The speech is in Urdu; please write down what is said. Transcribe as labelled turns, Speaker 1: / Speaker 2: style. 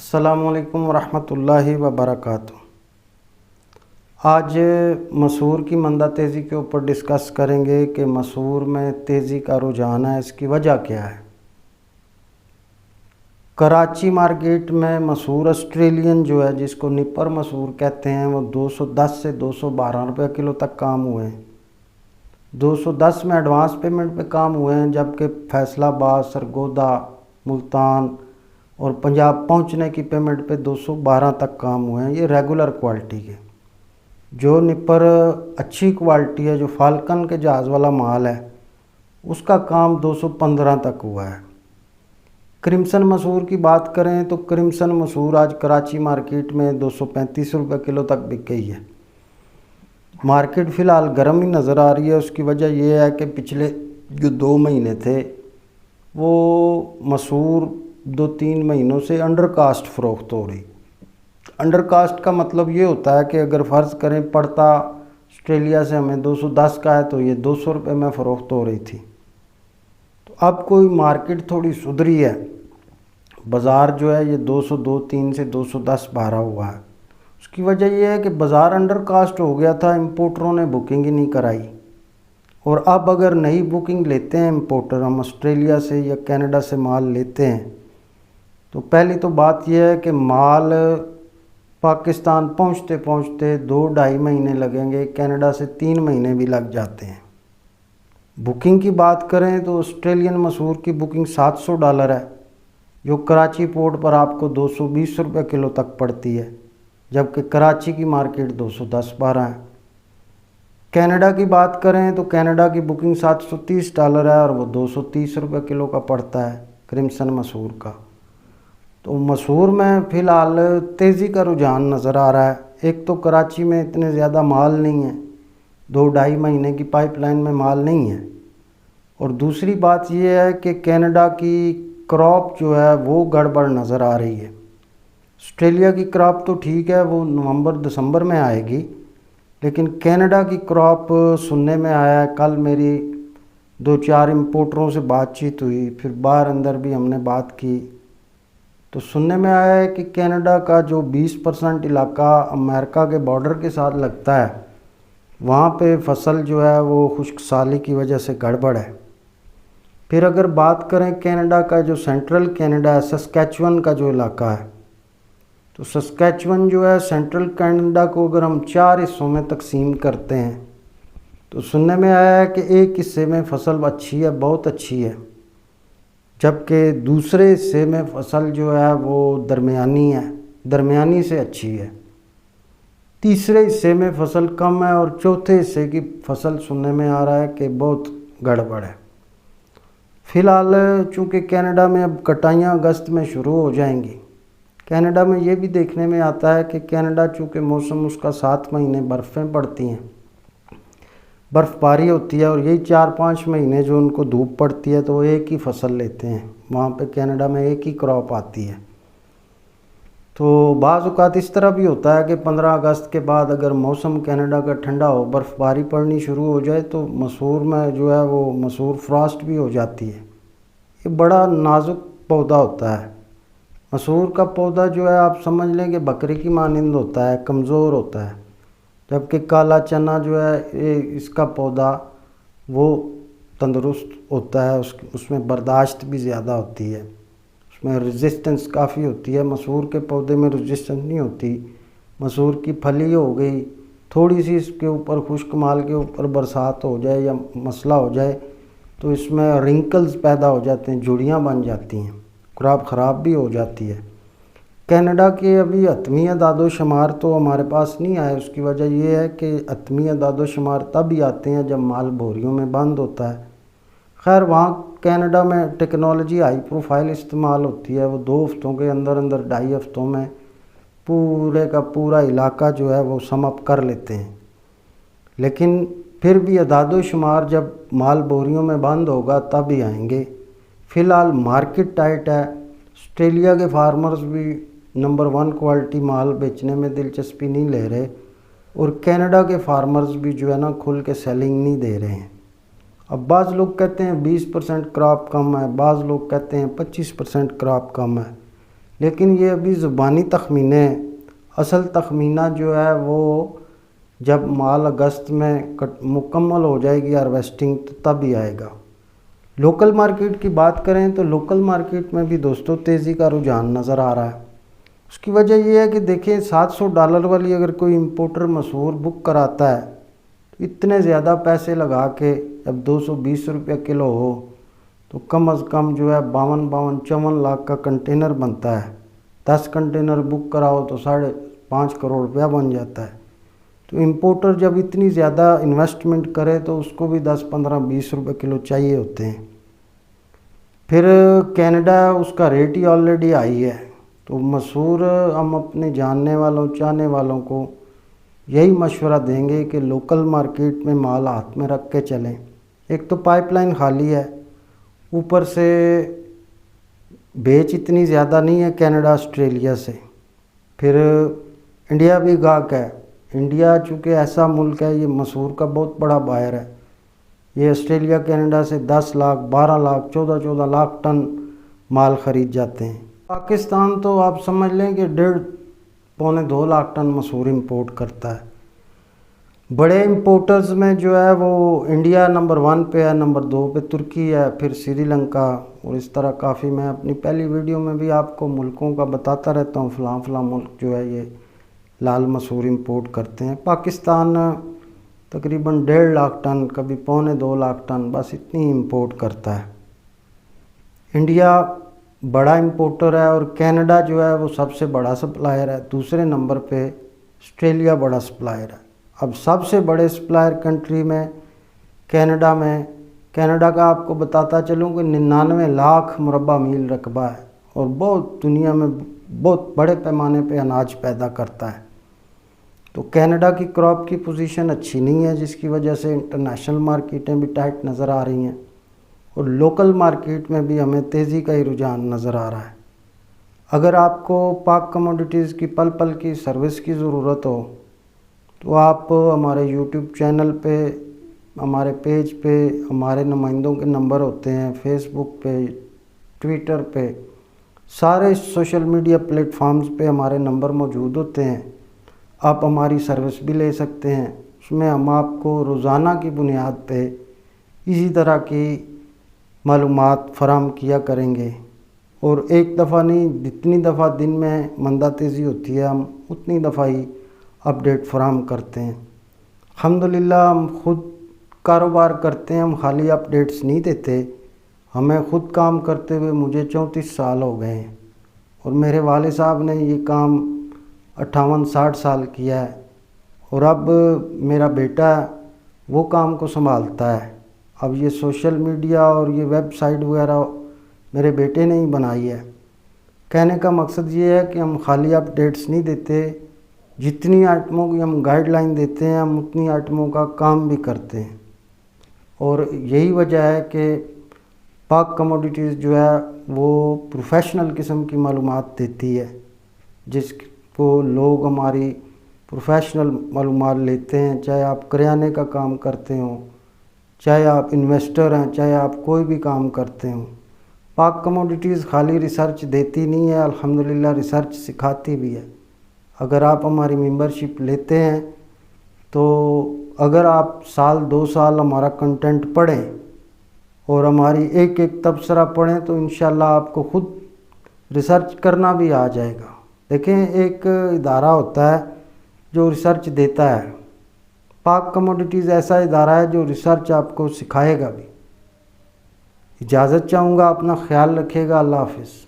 Speaker 1: السلام علیکم ورحمۃ اللہ وبرکاتہ۔ آج مسحور کی مندہ تیزی کے اوپر ڈسکس کریں گے کہ مسحور میں تیزی کا رجحان ہے، اس کی وجہ کیا ہے۔ کراچی مارکیٹ میں مسحور آسٹریلین جو ہے، جس کو نپر مسحور کہتے ہیں، وہ 210 سے 212 روپے کلو تک کام ہوئے ہیں۔ 210 میں ایڈوانس پیمنٹ پہ کام ہوئے ہیں، جبکہ فیصل آباد، سرگودا، ملتان اور پنجاب پہنچنے کی پیمنٹ پہ 212 تک کام ہوئے ہیں۔ یہ ریگولر کوالٹی کے، جو نپر اچھی کوالٹی ہے، جو فالکن کے جہاز والا مال ہے، اس کا کام 215 تک ہوا ہے۔ کرمسن مسحور کی بات کریں تو کرمسن مسحور آج کراچی مارکیٹ میں 235 روپے کلو تک بک گئی ہے۔ مارکیٹ فی الحال گرم ہی نظر آ رہی ہے۔ اس کی وجہ یہ ہے کہ پچھلے جو 2 مہینے تھے وہ مسحور 2-3 مہینوں سے انڈر کاسٹ فروخت ہو رہی۔ انڈر کاسٹ کا مطلب یہ ہوتا ہے کہ اگر فرض کریں پڑتا آسٹریلیا سے ہمیں 210 کا ہے تو یہ 200 روپے میں فروخت ہو رہی تھی۔ تو اب کوئی مارکیٹ تھوڑی سدھری ہے، بازار جو ہے یہ 202-3 سے 210 12 ہوا ہے۔ اس کی وجہ یہ ہے کہ بازار انڈر کاسٹ ہو گیا تھا، امپورٹروں نے بکنگ ہی نہیں کرائی۔ اور اب اگر نئی بکنگ لیتے ہیں امپورٹر، ہم آسٹریلیا سے یا کینیڈا سے مال لیتے ہیں، تو پہلی تو بات یہ ہے کہ مال پاکستان پہنچتے پہنچتے 2-2.5 مہینے لگیں گے، کینیڈا سے 3 مہینے بھی لگ جاتے ہیں۔ بکنگ کی بات کریں تو آسٹریلین مسحور کی بکنگ $700 ہے، جو کراچی پورٹ پر آپ کو 220 روپے کلو تک پڑتی ہے، جبکہ کراچی کی مارکیٹ 210-12 ہے۔ کینیڈا کی بات کریں تو کینیڈا کی بکنگ $730 ہے اور وہ 230 روپے کلو کا پڑتا ہے کرمسن مسحور کا۔ تو مسحور میں فی الحال تیزی کا رجحان نظر آ رہا ہے۔ ایک تو کراچی میں اتنے زیادہ مال نہیں ہے، 2-2.5 مہینے کی پائپ لائن میں مال نہیں ہے، اور دوسری بات یہ ہے کہ کینیڈا کی کراپ جو ہے وہ گڑبڑ نظر آ رہی ہے۔ آسٹریلیا کی کراپ تو ٹھیک ہے، وہ نومبر-دسمبر میں آئے گی، لیکن کینیڈا کی کراپ سننے میں آیا ہے، کل میری 2-4 امپورٹروں سے بات چیت ہوئی، پھر باہر اندر بھی ہم نے بات کی، تو سننے میں آیا ہے کہ کینیڈا کا جو 20% علاقہ امریکہ کے بارڈر کے ساتھ لگتا ہے، وہاں پہ فصل جو ہے وہ خشک سالی کی وجہ سے گڑبڑ ہے۔ پھر اگر بات کریں کینیڈا کا جو سینٹرل کینیڈا ہے، سسکیچون کا جو علاقہ ہے، تو سسکیچون جو ہے سینٹرل کینیڈا کو اگر ہم 4 حصوں میں تقسیم کرتے ہیں تو سننے میں آیا ہے کہ ایک حصے میں فصل اچھی ہے، بہت اچھی ہے، جبکہ دوسرے حصے میں فصل جو ہے وہ درمیانی ہے، درمیانی سے اچھی ہے، تیسرے حصے میں فصل کم ہے، اور چوتھے حصے کی فصل سننے میں آ رہا ہے کہ بہت گڑبڑ ہے۔ فی الحال چونکہ کینیڈا میں اب کٹائیاں اگست میں شروع ہو جائیں گی، کینیڈا میں یہ بھی دیکھنے میں آتا ہے کہ کینیڈا چونکہ موسم اس کا 7 مہینے برفیں پڑتی ہیں، برف باری ہوتی ہے، اور یہی 4-5 مہینے جو ان کو دھوپ پڑتی ہے تو وہ ایک ہی فصل لیتے ہیں، وہاں پہ کینیڈا میں ایک ہی کراپ آتی ہے۔ تو بعض اوقات اس طرح بھی ہوتا ہے کہ 15 اگست کے بعد اگر موسم کینیڈا کا ٹھنڈا ہو، برف باری پڑنی شروع ہو جائے تو مسحور میں جو ہے وہ مسحور فراسٹ بھی ہو جاتی ہے۔ یہ بڑا نازک پودا ہوتا ہے۔ مسحور کا پودا جو ہے آپ سمجھ لیں کہ بکری کی مانند ہوتا ہے، کمزور ہوتا ہے، جبکہ کالا چنا جو ہے اس کا پودا وہ تندرست ہوتا ہے، اس میں برداشت بھی زیادہ ہوتی ہے، اس میں ریزسٹنس کافی ہوتی ہے۔ مسحور کے پودے میں ریزسٹنس نہیں ہوتی۔ مسحور کی پھلی ہو گئی، تھوڑی سی اس کے اوپر خشک مال کے اوپر برسات ہو جائے یا مسئلہ ہو جائے تو اس میں رنکلز پیدا ہو جاتے ہیں، جھڑیاں بن جاتی ہیں، کراپ خراب بھی ہو جاتی ہے۔ کینیڈا کے ابھی حتمی اعداد و شمار تو ہمارے پاس نہیں آئے۔ اس کی وجہ یہ ہے کہ حتمی اعداد و شمار تب ہی آتے ہیں جب مال بوریوں میں بند ہوتا ہے۔ خیر وہاں کینیڈا میں ٹیکنالوجی ہائی پروفائل استعمال ہوتی ہے، وہ 2 ہفتوں کے اندر 2.5 ہفتوں میں پورے کا پورا علاقہ جو ہے وہ سم اپ کر لیتے ہیں، لیکن پھر بھی اعداد و شمار جب مال بوریوں میں بند ہوگا تب ہی آئیں گے۔ فی الحال مارکیٹ ٹائٹ ہے، آسٹریلیا کے فارمرز بھی نمبر 1 کوالٹی مال بیچنے میں دلچسپی نہیں لے رہے، اور کینیڈا کے فارمرز بھی جو ہے نا کھل کے سیلنگ نہیں دے رہے ہیں۔ اب بعض لوگ کہتے ہیں 20% کراپ کم ہے، بعض لوگ کہتے ہیں 25% کراپ کم ہے، لیکن یہ ابھی زبانی تخمینے ہیں، اصل تخمینہ جو ہے وہ جب مال اگست میں مکمل ہو جائے گی ہارویسٹنگ تو تب ہی آئے گا۔ لوکل مارکیٹ کی بات کریں تو لوکل مارکیٹ میں بھی دوستوں تیزی کا رجحان نظر آ رہا ہے۔ اس کی وجہ یہ ہے کہ دیکھیں $700 والی اگر کوئی امپورٹر مسور بک کراتا ہے تو اتنے زیادہ پیسے لگا کے جب 220 روپے کلو ہو تو کم از کم جو ہے 52-54 لاکھ کا کنٹینر بنتا ہے۔ 10 کنٹینر بک کراؤ تو 5.5 کروڑ روپیہ بن جاتا ہے۔ تو امپورٹر جب اتنی زیادہ انویسٹمنٹ کرے تو اس کو بھی 10, 15, 20 روپے کلو چاہیے ہوتے ہیں۔ پھر کینیڈا اس کا ریٹ ہی آلریڈی آئی ہے، تو مسور ہم اپنے جاننے والوں چاہنے والوں کو یہی مشورہ دیں گے کہ لوکل مارکیٹ میں مال ہاتھ میں رکھ کے چلیں۔ ایک تو پائپ لائن خالی ہے، اوپر سے بیچ اتنی زیادہ نہیں ہے کینیڈا آسٹریلیا سے۔ پھر انڈیا بھی گاہک ہے، انڈیا چونکہ ایسا ملک ہے یہ مسور کا بہت بڑا بائر ہے، یہ آسٹریلیا کینیڈا سے 10 لاکھ 12 لاکھ 14 لاکھ ٹن مال خرید جاتے ہیں۔ پاکستان تو آپ سمجھ لیں کہ 1.5-2 لاکھ ٹن مسور امپورٹ کرتا ہے۔ بڑے امپورٹرز میں جو ہے وہ انڈیا نمبر 1 پہ ہے، نمبر 2 پہ ترکی ہے، پھر سری لنکا، اور اس طرح کافی میں اپنی پہلی ویڈیو میں بھی آپ کو ملکوں کا بتاتا رہتا ہوں، فلاں ملک جو ہے یہ لال مسور امپورٹ کرتے ہیں۔ پاکستان تقریباً 1.5 لاکھ ٹن، کبھی 1.25-2 لاکھ ٹن، بس اتنی امپورٹ کرتا ہے۔ انڈیا بڑا امپورٹر ہے اور کینیڈا جو ہے وہ سب سے بڑا سپلائر ہے، دوسرے نمبر پہ آسٹریلیا بڑا سپلائر ہے۔ اب سب سے بڑے سپلائر کنٹری میں کینیڈا کا آپ کو بتاتا چلوں کہ 99 لاکھ مربع میل رقبہ ہے اور بہت دنیا میں بہت بڑے پیمانے پہ اناج پیدا کرتا ہے۔ تو کینیڈا کی کراپ کی پوزیشن اچھی نہیں ہے، جس کی وجہ سے انٹرنیشنل مارکیٹیں بھی ٹائٹ نظر آ رہی ہیں، اور لوکل مارکیٹ میں بھی ہمیں تیزی کا ہی رجحان نظر آ رہا ہے۔ اگر آپ کو پاک کموڈیٹیز کی پل پل کی سروس کی ضرورت ہو تو آپ ہمارے یوٹیوب چینل پہ، ہمارے پیج پہ ہمارے نمائندوں کے نمبر ہوتے ہیں، فیس بک پہ، ٹویٹر پہ، سارے سوشل میڈیا پلیٹ فارمز پہ ہمارے نمبر موجود ہوتے ہیں۔ آپ ہماری سروس بھی لے سکتے ہیں، اس میں ہم آپ کو روزانہ کی بنیاد پہ اسی طرح کی معلومات فراہم کیا کریں گے، اور ایک دفعہ نہیں، جتنی دفعہ دن میں مندہ تیزی ہوتی ہے ہم اتنی دفعہ ہی اپڈیٹ فراہم کرتے ہیں۔ الحمدللہ ہم خود کاروبار کرتے ہیں، ہم خالی اپڈیٹس نہیں دیتے، ہمیں خود کام کرتے ہوئے مجھے 34 سال ہو گئے ہیں، اور میرے والد صاحب نے یہ کام 58-60 سال کیا ہے، اور اب میرا بیٹا وہ کام کو سنبھالتا ہے۔ اب یہ سوشل میڈیا اور یہ ویب سائٹ وغیرہ میرے بیٹے نے ہی بنائی ہے۔ کہنے کا مقصد یہ ہے کہ ہم خالی اپڈیٹس نہیں دیتے، جتنی آئٹموں کی ہم گائیڈ لائن دیتے ہیں ہم اتنی آئٹموں کا کام بھی کرتے ہیں، اور یہی وجہ ہے کہ پاک کموڈیٹیز جو ہے وہ پروفیشنل قسم کی معلومات دیتی ہے، جس کو لوگ ہماری پروفیشنل معلومات لیتے ہیں، چاہے آپ کریانے کا کام کرتے ہوں، چاہے آپ انویسٹر ہیں، چاہے آپ کوئی بھی کام کرتے ہوں۔ پاک کموڈیٹیز خالی ریسرچ دیتی نہیں ہے، الحمدللہ ریسرچ سکھاتی بھی ہے۔ اگر آپ ہماری ممبرشپ لیتے ہیں تو اگر آپ 1-2 سال ہمارا کنٹینٹ پڑھیں اور ہماری ایک تبصرہ پڑھیں تو انشاءاللہ آپ کو خود ریسرچ کرنا بھی آ جائے گا۔ دیکھیں ایک ادارہ ہوتا ہے جو ریسرچ دیتا ہے، پاک کموڈیٹیز ایسا ادارہ ہے جو ریسرچ آپ کو سکھائے گا بھی۔ اجازت چاہوں گا، اپنا خیال رکھیے گا، اللہ حافظ۔